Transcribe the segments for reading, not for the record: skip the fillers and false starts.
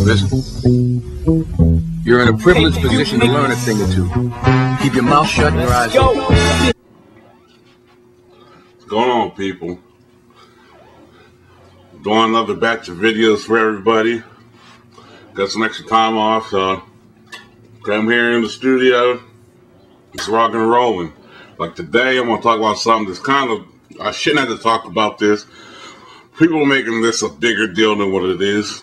Listen. You're in a privileged position to learn a thing or two. Keep your mouth shut and your eyes open. What's going on, people? Doing another batch of videos for everybody. Got some extra time off, so I'm here in the studio. It's rocking and rolling. Like today, I'm going to talk about something that's kind of, I shouldn't have to talk about this. People are making this a bigger deal than what it is.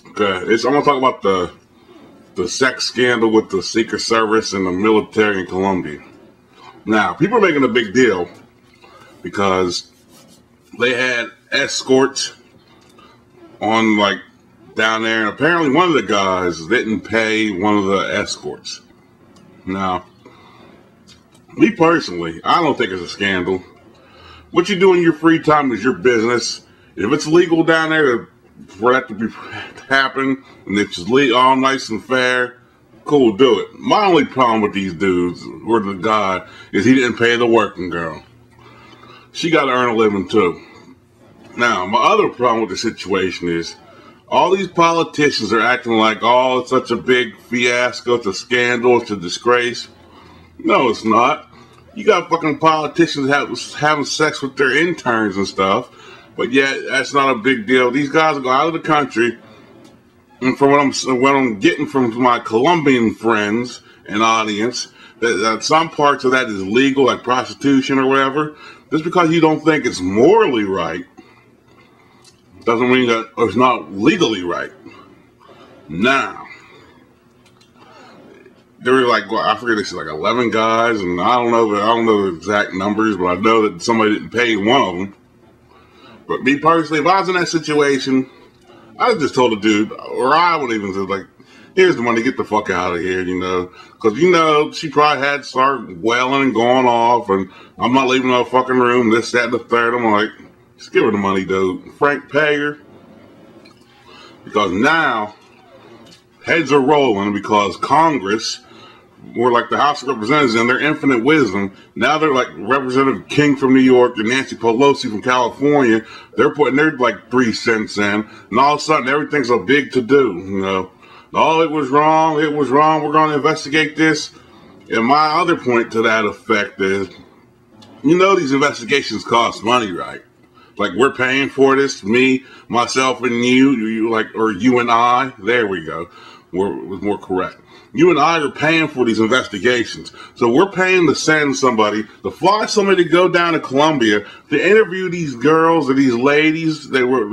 Okay, I'm going to talk about the sex scandal with the Secret Service and the military in Colombia. Now, people are making a big deal because they had escorts on, like, down there, and apparently one of the guys didn't pay one of the escorts. Now, me personally, I don't think it's a scandal. What you do in your free time is your business. If it's legal down there for that to happen, and it's all nice and fair, cool, do it. My only problem with these dudes, or the guy, is he didn't pay the working girl. She got to earn a living too. Now, my other problem with the situation is all these politicians are acting like, oh, it's such a big fiasco, it's a scandal, it's a disgrace. No, it's not. You got fucking politicians having sex with their interns and stuff, but yet that's not a big deal. These guys go out of the country, and from what I'm getting from my Colombian friends and audience, that some parts of that is legal, like prostitution or whatever. Just because you don't think it's morally right doesn't mean that it's not legally right. Now, there were like, I forget, this is like 11 guys, and I don't know the exact numbers, but I know that somebody didn't pay one of them. But me personally, if I was in that situation, I just told the dude, or I would even say, like, here's the money, get the fuck out of here, you know. Because, she probably had started wailing and going off, and I'm not leaving no fucking room, this, that, and the third. I'm like, just give her the money, dude. Frank, pay her. Because now, heads are rolling because Congress, or like the House of Representatives in their infinite wisdom, now they're like Representative King from New York and Nancy Pelosi from California, they're putting their like 3 cents in, and all of a sudden everything's a big to-do, you know. Oh, it was wrong, we're going to investigate this. And my other point to that effect is, these investigations cost money, right? Like, we're paying for this, me, myself, and you like, or you and I, there we go, was more correct. You and I are paying for these investigations. So we're paying to send somebody, to fly somebody to go down to Colombia to interview these girls or these ladies. They weren't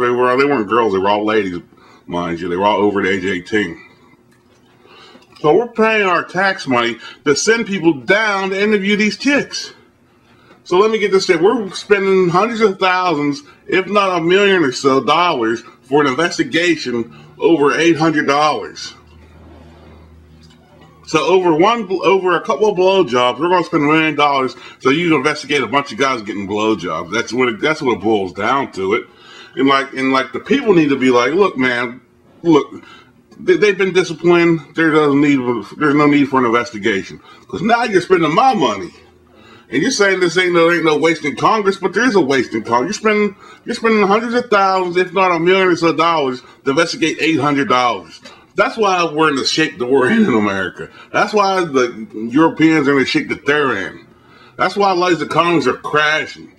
girls, they were all ladies, mind you. They were all over the age of 18. So we're paying our tax money to send people down to interview these chicks. So let me get this straight. We're spending hundreds of thousands, if not $1 million or so dollars for an investigation over $800. So over a couple of blowjobs, we're going to spend $1 million so you can investigate a bunch of guys getting blowjobs. That's what it boils down to it. And like the people need to be like, look, man, look, they've been disciplined. There's no need for an investigation because now you're spending my money. And you're saying this ain't no waste in Congress, but there is a waste in Congress. You're spending hundreds of thousands, if not $1 million or so dollars, to investigate $800. That's why we're in the shape that we're in America. That's why the Europeans are in the shape that they're in. That's why a lot of these economies are crashing.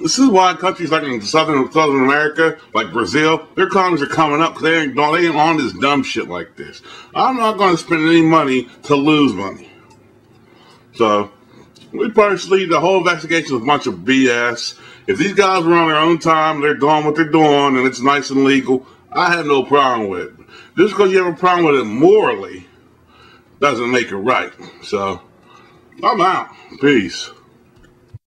This is why countries like in Southern America, like Brazil, their economies are coming up because they ain't on this dumb shit like this. I'm not going to spend any money to lose money. So, we personally, the whole investigation is a bunch of BS. If these guys were on their own time, they're doing what they're doing, and it's nice and legal, I have no problem with it. Just because you have a problem with it morally doesn't make it right. So, I'm out. Peace.